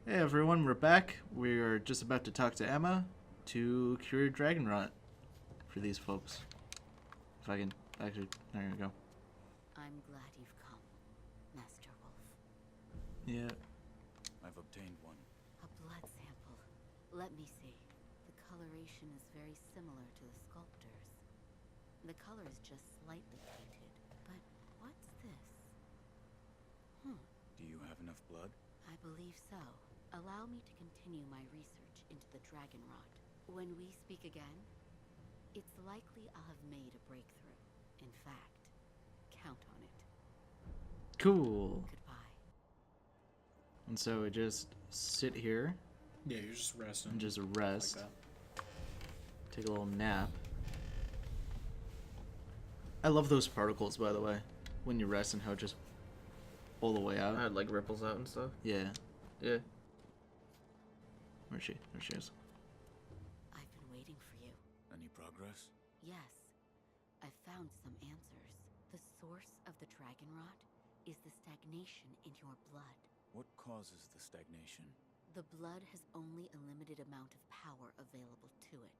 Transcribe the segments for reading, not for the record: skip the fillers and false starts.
Hey everyone, we're back. We're just about to talk to Emma to cure dragon rot for these folks. If I can actually, there you go. I'm glad you've come, Master Wolf. Yeah. I've obtained one. A blood sample. Let me see. The coloration is very similar to the sculptor's. The color is just slightly tainted. But what's this? Do you have enough blood? I believe so. Allow me to continue my research into the dragon rot. When we speak again, it's likely I'll have made a breakthrough. In fact, count on it. Cool. Goodbye. And so we just sit here Yeah, you're just resting. and just rest. Like Take a little nap. I love those particles, by the way, when you rest and how it just all the way out. I had like ripples out and stuff. Yeah. Yeah. Where's she? There she is. I've been waiting for you. Any progress? Yes, I've found some answers. The source of the dragon rot is the stagnation in your blood. What causes the stagnation? The blood has only a limited amount of power available to it.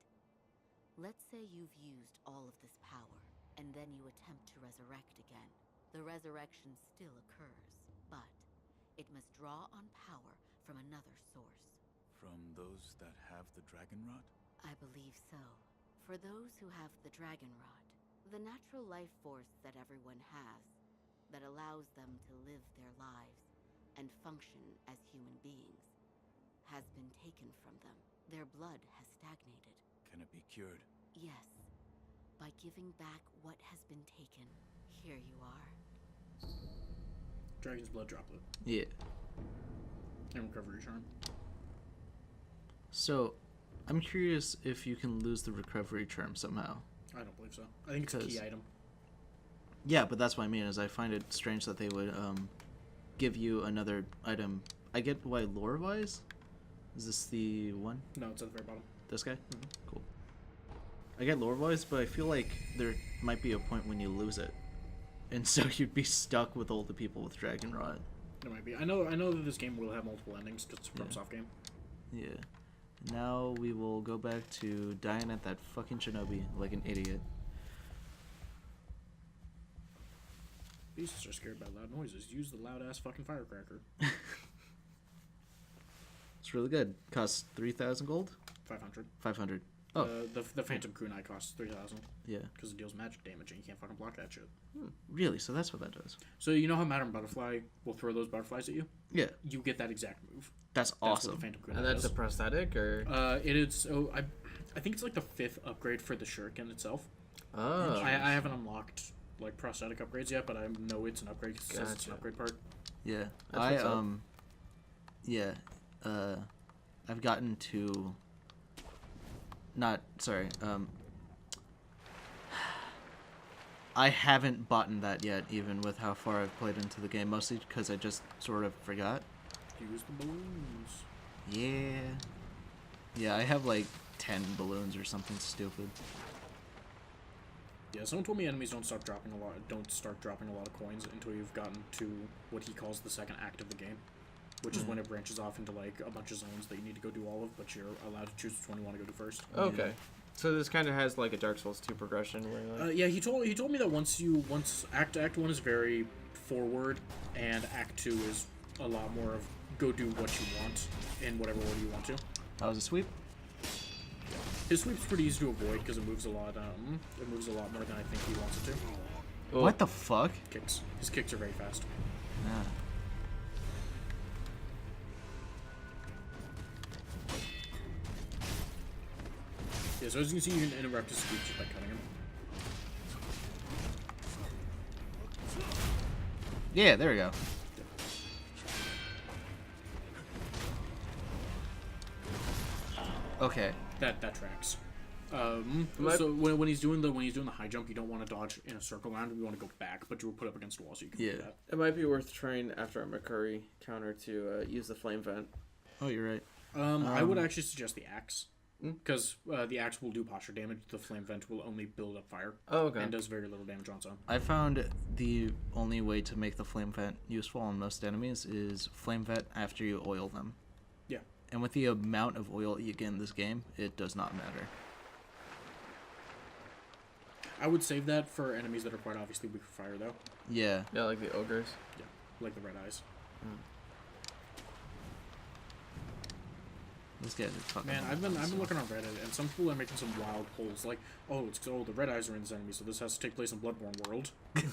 Let's say you've used all of this power, and then you attempt to resurrect again. The resurrection still occurs, but it must draw on power from another source. From those that have the dragon rot? I believe so. For those who have the dragon rot, the natural life force that everyone has, that allows them to live their lives and function as human beings, has been taken from them. Their blood has stagnated. Can it be cured? Yes, by giving back what has been taken. Here you are. Dragon's blood droplet Yeah. and recovery charm. So, I'm curious if you can lose the recovery charm somehow. I don't believe so. I think it's a key 'Cause- item. Yeah, but that's what I mean, is I find it strange that they would give you another item. I get why lore-wise. Is this the one? No, it's at the very bottom. This guy? Cool. I get lore-wise, but I feel like there might be a point when you lose it. And so you'd be stuck with all the people with Dragon Rot. There might be. I know that this game will have multiple endings because it's a FromSoft game. Yeah. Now we will go back to dying at that fucking shinobi like an idiot. Beasts are scared by loud noises. Use the loud ass fucking firecracker. It's really good. Costs 3,000 gold? 500. 500. Oh, The Phantom Kunai costs 3,000 yeah. because it deals magic damage and you can't fucking block that shit. Really? So that's what that does. So you know how Madame Butterfly will throw those butterflies at you? Yeah. You get that exact move. That's That's what awesome. the Phantom Kunai And that's does. a prosthetic, or? It is. So I think it's like the 5th upgrade for the shuriken itself. Oh. I haven't unlocked like prosthetic upgrades yet, but I know it's an upgrade 'cause it says it's an Gotcha. upgrade part. Yeah. That's what's up. Yeah. I've gotten to I haven't bought that yet, even with how far I've played into the game, mostly because I just sort of forgot. Use the balloons. Yeah. Yeah, I have like 10 balloons or something stupid. Yeah, someone told me enemies don't start dropping a lot of coins until you've gotten to what he calls the second act of the game, which is when it branches off into like a bunch of zones that you need to go do all of, but you're allowed to choose which one you want to go do first. Okay. So this kind of has like a Dark Souls 2 progression where you're like... Yeah, he told me that once Act 1 is very forward, and Act 2 is a lot more of go do what you want in whatever order you want to. That was a sweep. His sweep's pretty easy to avoid because it moves a lot. It moves a lot more than I think he wants it to. Oh. What the fuck? His kicks are very fast. Ah. Yeah, so as you can see, you can interrupt his sweep just by cutting him. Yeah, there we go. Okay. That tracks. My- So when he's doing the high jump, you don't want to dodge in a circle around. You want to go back, but you will put up against a wall so you can Yeah. do that. It might be worth trying after a McCurry counter to use the flame vent. Oh, you're right. I would actually suggest the axe, because the axe will do posture damage. The flame vent will only build up fire Oh, okay. and does very little damage on its own. I found the only way to make the flame vent useful on most enemies is flame vent after you oil them. Yeah. And with the amount of oil you get in this game, it does not matter. I would save that for enemies that are quite obviously weak for fire, though. Yeah. Yeah, like the ogres. Yeah, like the red eyes. These guys are fucking. Man, I've been looking on Reddit, and some people are making some wild polls, like, oh, the red eyes are in this enemy, so this has to take place in Bloodborne world. And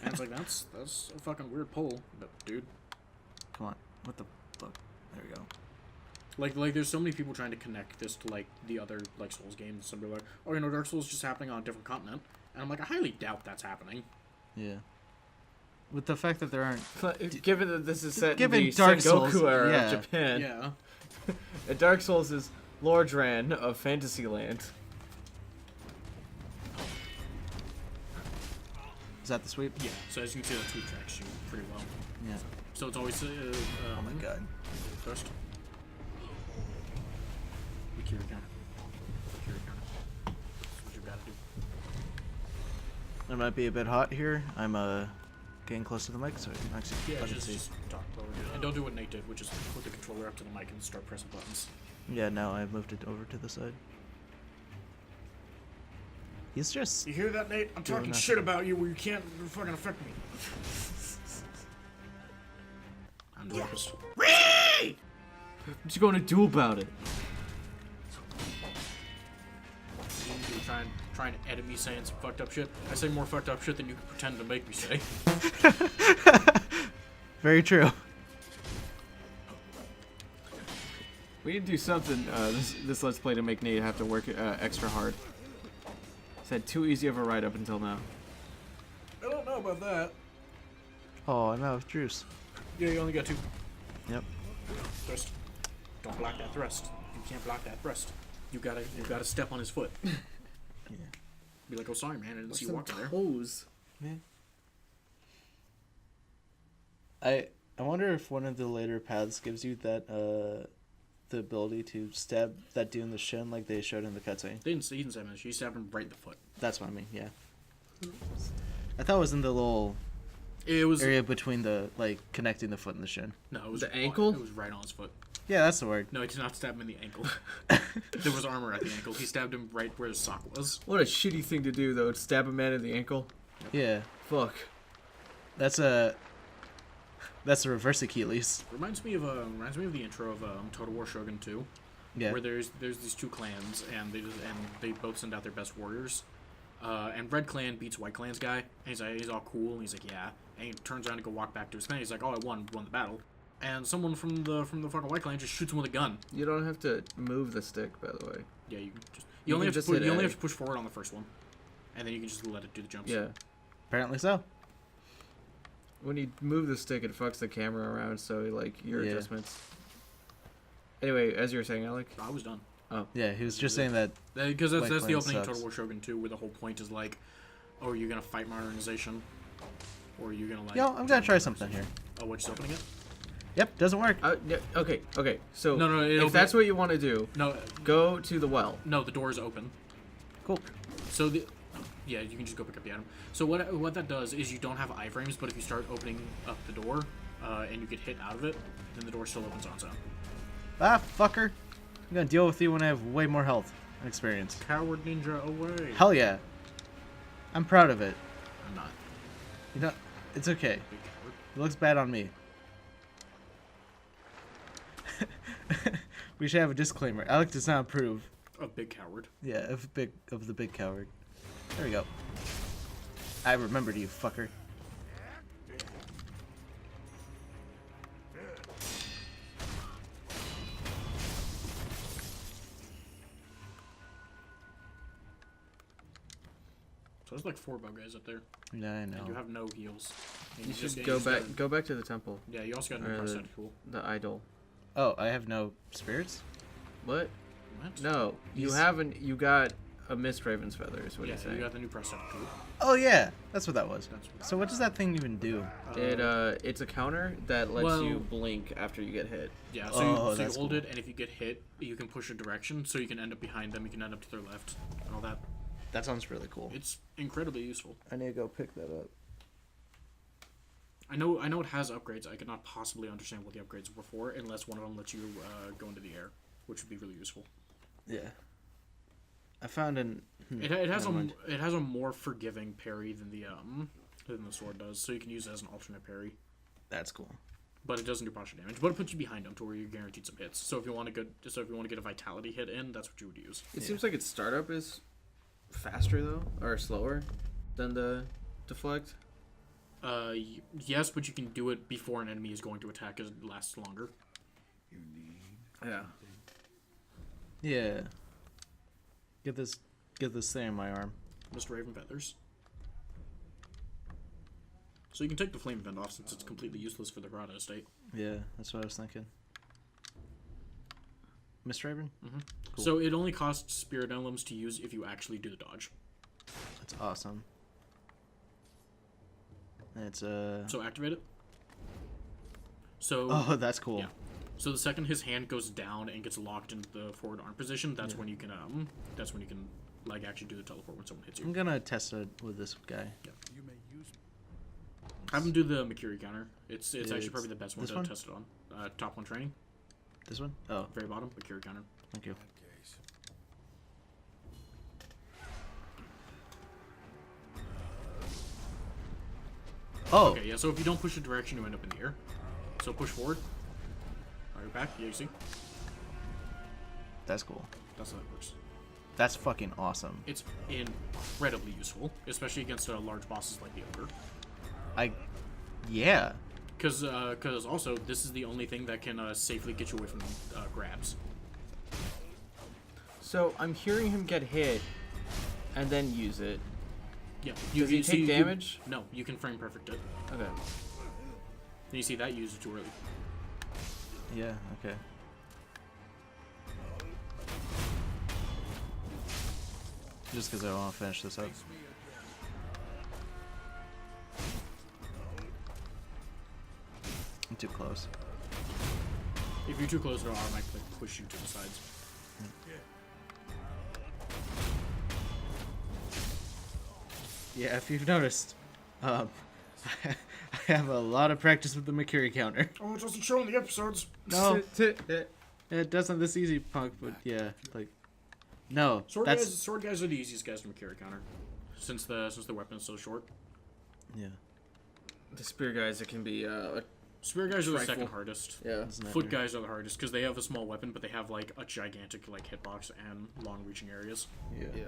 it's like, that's a fucking weird poll, but dude. Come on. What the fuck? There we go. Like, there's so many people trying to connect this to, like, the other, like, Souls games. Some people are like, oh, you know, Dark Souls is just happening on a different continent. And I'm like, I highly doubt that's happening. Yeah. With the fact that there aren't. Given that this is set in Given the Dark Sengoku Souls, era yeah. of Japan, Yeah. Dark Souls is Lordran of Fantasyland. Is that the sweep? Yeah, so as you can see, that sweep tracks you pretty well. Yeah. So it's always, Oh my god. First. The Kiri counter. Kiri counter. That's what you gotta do. It might be a bit hot here. I'm getting close to the mic, so I can actually Yeah, fucking just, see. just talk lower. And don't do what Nate did, which is put the controller up to the mic and start pressing buttons. Yeah, now I've moved it over to the side. He's just. You hear that, Nate? I'm Doing talking nothing. shit about you where you can't fucking affect me. I'm the rapist. What you gonna do about it? You're trying to edit me saying some fucked up shit. I say more fucked up shit than you can pretend to make me say. Very true. We need to do something this Let's Play to make Nate have to work extra hard. He's had too easy of a ride up until now. I don't know about that. Oh, I'm out of juice. Yeah, you only got 2. Yep. Thrust. Don't block that thrust. You can't block that thrust. You gotta step on his foot. Yeah. Be like, oh sorry man, I didn't see you Some walking there. toes. I wonder if one of the later paths gives you that the ability to stab that dude in the shin like they showed in the cutscene. He didn't say much. He stabbed him right in the foot. That's what I mean. Yeah. I thought it was in the little It was area between the like connecting the foot and the shin. no, it was The ankle? It was right on his foot. Yeah, that's the word. No, he did not stab him in the ankle. There was armor at the ankle. He stabbed him right where his sock was. What a shitty thing to do, though. Stab a man in the ankle. Yeah, Fuck. that's a reverse Achilles. Reminds me of the intro of Total War Shogun 2, Yeah. where there's these 2 clans and they both send out their best warriors. And Red Clan beats White Clan's guy, and he's all cool, and he's like, yeah. And he turns around to go walk back to his clan. He's like, oh, I won the battle. And someone from the fucking White Clan just shoots him with a gun. You don't have to move the stick, by the way. Yeah, you can just You only can have just to hit you only A. have to push forward on the first one, and then you can just let it do the jumps. Yeah. Apparently so. When you move the stick, it fucks the camera around, so, like, your Yeah. adjustments. Anyway, as you were saying, Alec. I was done. Yeah, he was just saying that. Because White that's the Clan opening of sucks. Total War Shogun 2, where the whole point is like, oh, are you gonna fight my organization, or are you gonna like? Yo, I'm gonna try something here. Oh, what, just opening it? Yep, doesn't work. Yeah, okay. So, No, if that's what you want to do, No, go to the well. no, the door is open. Cool. So yeah, you can just go pick up the item. So what that does is you don't have iframes, but if you start opening up the door, and you get hit out of it, then the door still opens on its own. Ah, fucker. I'm gonna deal with you when I have way more health and experience. Coward ninja away. Hell yeah. I'm proud of it. I'm not. You know, it's okay. Big coward. It looks bad on me. We should have a disclaimer. Alec does not approve. A big coward. Yeah, of the big coward. There we go. I remembered you, fucker. So there's like 4 bow guys up there, Yeah, I and you know. have no heals. And You just- should and go just back. gotta- Go back to the temple. Yeah, you also got no Or prosthetic tool. The idol. Oh, I have no spirits? What? What? No, you He's- haven't. You got a Mist Raven's feather. Is what Yeah, he's you saying. got the new prosthetic tool. Oh yeah, that's what that was. That's So what does that thing even do? It's a counter that lets well- you blink after you get hit. Yeah, so, Oh, you that's hold cool. it, and if you get hit, you can push a direction, so you can end up behind them, you can end up to their left, and all that. That sounds really cool. It's incredibly useful. I need to go pick that up. I know it has upgrades. I could not possibly understand what the upgrades were for unless one of them lets you go into the air, which would be really useful. Yeah. I found an. It has never mind. it has a more forgiving parry than the sword does, so you can use it as an alternate parry. That's cool. But it doesn't do partial damage. But it puts you behind him to where you're guaranteed some hits. So if you want to get a vitality hit in, that's what you would use. It seems like its startup is faster though, or slower than the deflect. Yes, but you can do it before an enemy is going to attack, as it lasts longer. Yeah. Yeah. Get this thing in my arm. Mr. Raven Feathers. So you can take the flame vent off since it's completely useless for the Grotto estate. Yeah, that's what I was thinking. Miss Raven? Mm-hmm. Cool. So it only costs spirit emblems to use if you actually do the dodge. That's awesome. It's So activate it. So Oh, that's cool. yeah. So the second his hand goes down and gets locked into the forward arm position, that's when you can like actually do the teleport when someone hits you. I'm gonna test it with this guy. You may use Have him do the Makiri counter. It's Yeah, actually it's probably the best one this to one? test it on. Top one training, This one? Oh, very bottom, Makiri counter. thank you. that case. Oh, Okay, yeah. So if you don't push the direction, you end up in the air. So push forward. All right, back. Yeah, you see. that's cool. That's how it works. That's fucking awesome. It's incredibly useful, especially against large bosses like the ogre. Yeah. Because also this is the only thing that can safely get you away from grabs. So I'm hearing him get hit, and then use it. Yeah. Does he take damage? No, you can frame perfect it. Okay. And you see that used it too early. Yeah, okay. Just because I want to finish this up. I'm too close. If you're too close, it'll automatically push you to the sides. Yeah, if you've noticed, I have a lot of practice with the Makiri counter. Oh, it doesn't show in the episodes. No, it doesn't this easy, punk, but yeah, like, no, that's... Sword guys are the easiest guys to Makiri counter, since the weapon is so short. Yeah. The spear guys, it can be Spear guys are the Trifle. second hardest. yeah. It's a Foot nightmare. guys are the hardest because they have a small weapon, but they have like a gigantic like hitbox and long-reaching areas. Yeah. Yeah.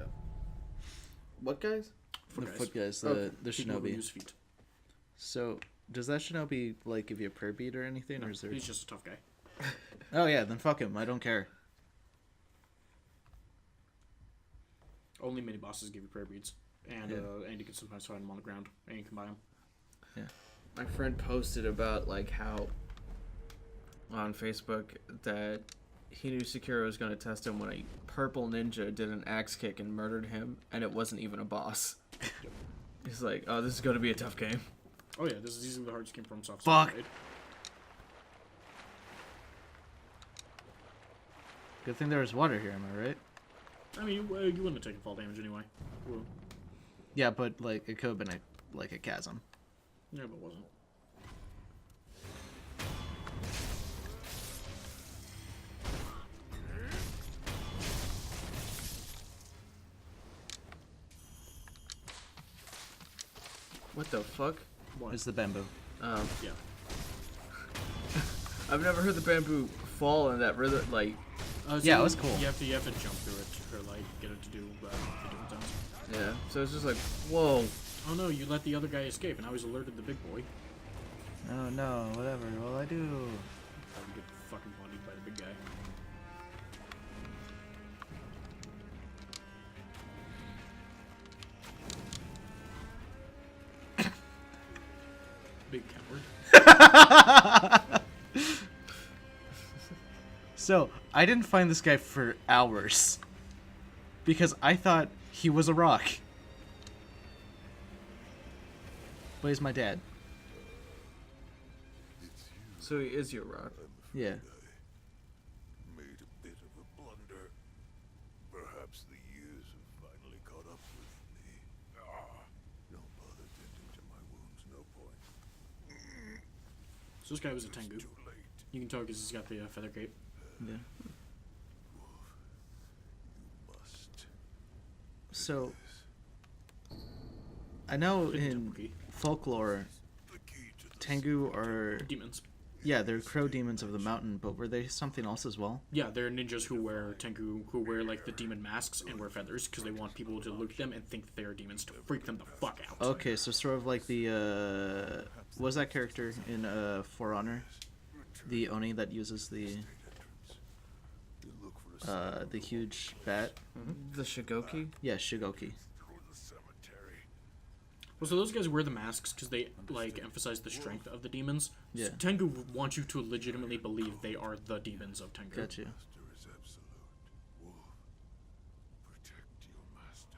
What guys? The guys. foot guys, Okay. the People who shinobi. use feet. So, does that shinobi, like, give you a prayer bead or anything, or is there... He's just a tough guy. Oh yeah, then fuck him, I don't care. Only mini bosses give you prayer beads, and you can sometimes find them on the ground, and you can buy them. My friend posted about like how on Facebook that he knew Sekiro was going to test him when a purple ninja did an axe kick and murdered him, and it wasn't even a boss. He's like, "Oh, this is going to be a tough game." Oh yeah, this is easily the hardest game from Soft. Fuck. Good thing there was water here, am I right? I mean, you wouldn't have taken fall damage anyway. Well, Yeah, but, like, it could have been a chasm. yeah, but it wasn't. What the fuck? What? It's the bamboo. Yeah. I've never heard the bamboo fall in that rhythm. Like, Yeah, it was cool. You have to jump through it or like get it to do the different sounds. yeah. So it's just like, whoa. Oh no, you let the other guy escape, and now he's alerted the big boy. Oh no, whatever, will I do? Probably get fucking bloodied by the big guy. Big coward. So, I didn't find this guy for hours. Because I thought he was a rock. But he's my dad. So he is your rock. Yeah. Made a bit of a blunder. Perhaps the years have finally caught up with me. No bother tending to my wounds, no point. So this guy was a Tengu. Too late. You can tell because he's got the feather cape. Yeah. Must. So, I know Hidden in temple key. folklore, The key to the Tengu are Demons. yeah, they're crow demons of the mountain, but were they something else as well? Yeah, they're ninjas who wear Tengu, who wear like the demon masks and wear feathers because they want people to look at them and think that they are demons to freak them the fuck out. Okay, so sort of like the what was that character in For Honor? The Oni that uses the entrance. You look for a the huge bat. The Shigoki? Yeah, Shigoki. toward the cemetery. Well, so those guys wear the masks because they like emphasize the strength of the demons. Yeah. So Tengu want you to legitimately believe they are the demons of Tengu. Got you. Master is absolute. Wolf, protect your master.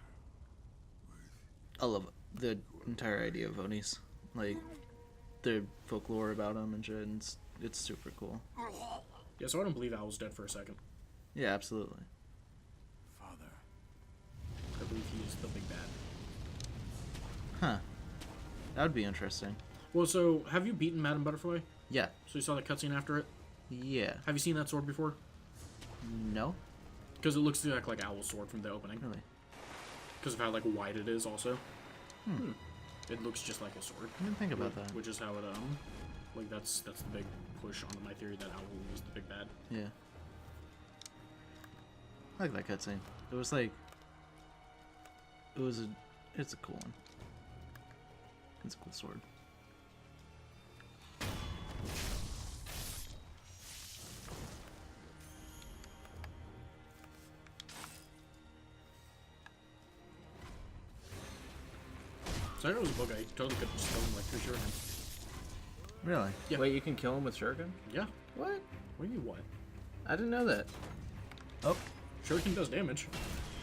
I love the entire idea of Onis, like the folklore about them and shit. And it's super cool. Yeah, so I don't believe Owl's dead for a second. Yeah, absolutely. Father. I believe he is the big bad. Huh. That would be interesting. Well, so have you beaten Madame Butterfly? Yeah. So you saw the cutscene after it? Yeah. Have you seen that sword before? No. Because it looks exactly like Owl's sword from the opening. Really. Because of how like wide it is, also. It looks just like a sword. I didn't think about that. Which is how it like that's the big push onto my theory that Owl was the big bad. Yeah. I like that cutscene. It was like. It's a cool one. It's a cool sword. So I know it was a bug. I totally could have just killed him like 3 shurikens. Really? Yeah. Wait, you can kill him with Shuriken? Yeah. What? What do you mean what? I didn't know that. Oh. Shuriken does damage.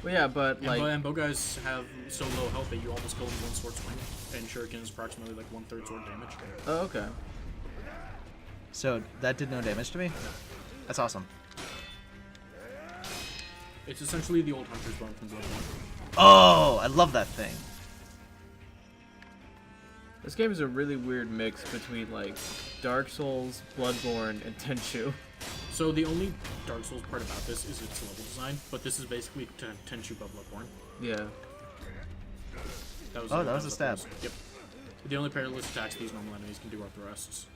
Well, yeah, but like, And bow guys have so low health that you almost kill them in one sword swing. And Shuriken is approximately like 1/3 sword damage. oh, okay. So that did no damage to me? That's awesome. It's essentially the old Hunter's Bone from Bloodborne. Oh, I love that thing. This game is a really weird mix between like Dark Souls, Bloodborne, and Tenchu. So the only Dark Souls part about this is its level design, but this is basically Tenchu but Bloodborne. Yeah. That was a stab. Yep. The only perilous attacks these normal enemies can do are thrusts.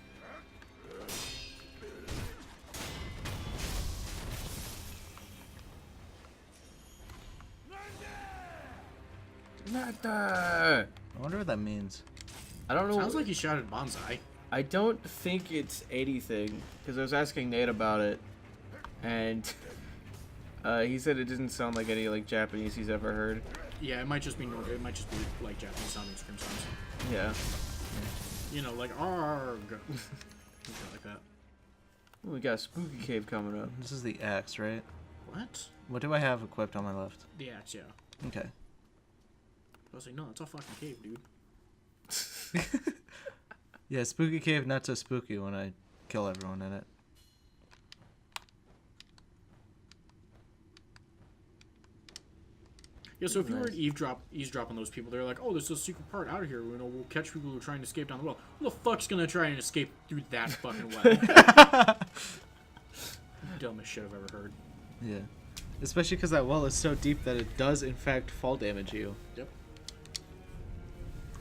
Nada! I wonder what that means. I don't know. Sounds like he shouted bonsai. I don't think it's anything because I was asking Nate about it, and he said it doesn't sound like any like Japanese he's ever heard. Yeah, it might just be like Japanese sounding scream sounds. Yeah. You know, like arg, shit like that. Ooh, we got a spooky cave coming up. This is the axe, right? What? What do I have equipped on my left? The axe, yeah. Okay. I was like, no, it's a fucking cave, dude. Yeah, spooky cave, not so spooky when I kill everyone in it. Yeah, so if you were to eavesdrop on those people, they're like, oh, there's a secret part out of here. You know, we'll catch people who are trying to escape down the well. Who the fuck's gonna try and escape through that fucking well? Dumbest shit I've ever heard. Yeah. Especially because that well is so deep that it does, in fact, fall damage you. Yep.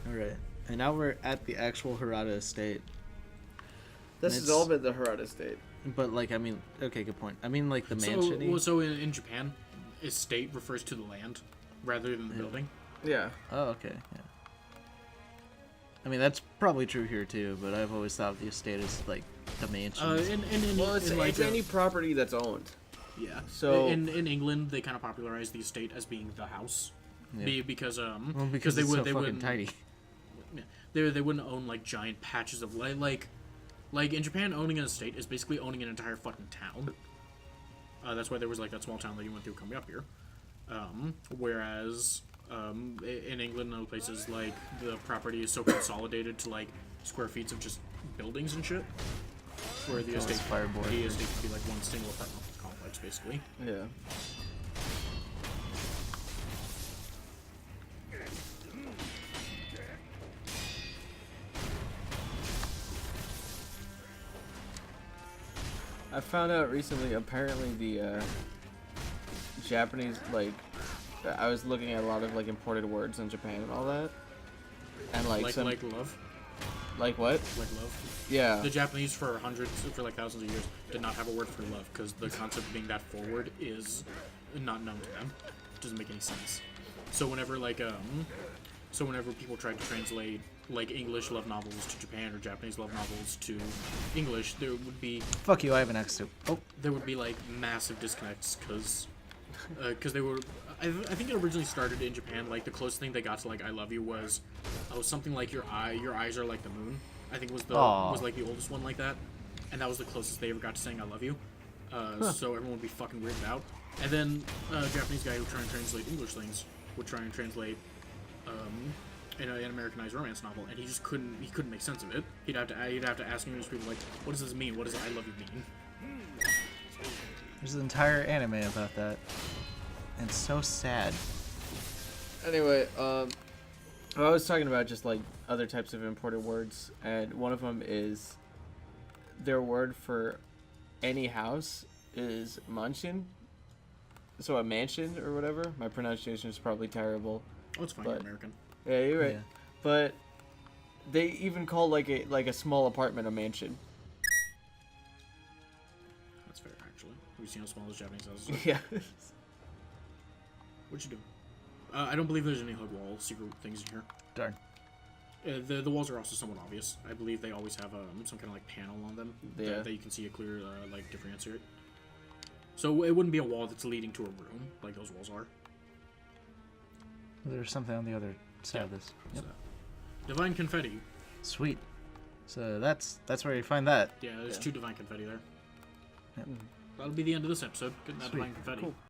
Alright. And now we're at the actual Harada estate. This And has it's- all been the Harada state. But, like, I mean... Okay, good point. I mean, like, the mansion. So in Japan, estate refers to the land rather than the building. Yeah. Oh, okay. Yeah. I mean, that's probably true here, too, but I've always thought the estate is, like, the mansion. Well, it's like any property that's owned. yeah. So- in England, they kind of popularized the estate as being the house, Yeah. because Well, because they it's would so they fucking wouldn't tiny. yeah, they wouldn't own like giant patches of like in Japan, owning an estate is basically owning an entire fucking town. That's why there was like that small town that you went through coming up here. Whereas in England and other places, like the property is so consolidated to like square feet of just buildings and shit. Where the estate fireboard. the estate could be like one single apartment complex, basically. Yeah. found out recently. Apparently, the Japanese I was looking at a lot of like imported words in Japan and all that, and like love. Like what? Like love. Yeah. The Japanese for thousands of years did not have a word for love because the concept of being that forward is not known to them. It doesn't make any sense. So whenever people tried to translate like English love novels to Japan or Japanese love novels to English, there would be Fuck you, I have an X2. Oh. there would be like massive disconnects because they were. I think it originally started in Japan. Like the closest thing they got to like "I love you" was something like your eyes are like the moon. I think was like the oldest one like that, and that was the closest they ever got to saying "I love you." So everyone would be fucking weirded out. And then a Japanese guy who would try and translate English things would try and translate an Americanized romance novel, and he just couldn't make sense of it. He'd have to ask English people like, "What does this mean? What does I love you mean?" There's an entire anime about that. And it's so sad. Anyway, I was talking about just like other types of imported words, and one of them is their word for any house is mansion. So a mansion or whatever. My pronunciation is probably terrible. Oh, it's fine. You're American. Yeah, you're right. Yeah. But they even call like a small apartment a mansion. That's fair, actually. Have you seen how small those Japanese houses are? Yeah. What'd you do? I don't believe there's any hug wall secret things in here. Darn. The walls are also somewhat obvious. I believe they always have some kind of like panel on them that you can see a clear like differentiate. So it wouldn't be a wall that's leading to a room like those walls are. There's something on the other side of this. Yep. So, divine confetti. Sweet. So that's where you find that. Yeah, there's 2 divine confetti there. Yep. That'll be the end of this episode. Good night, Sweet. divine confetti. Cool.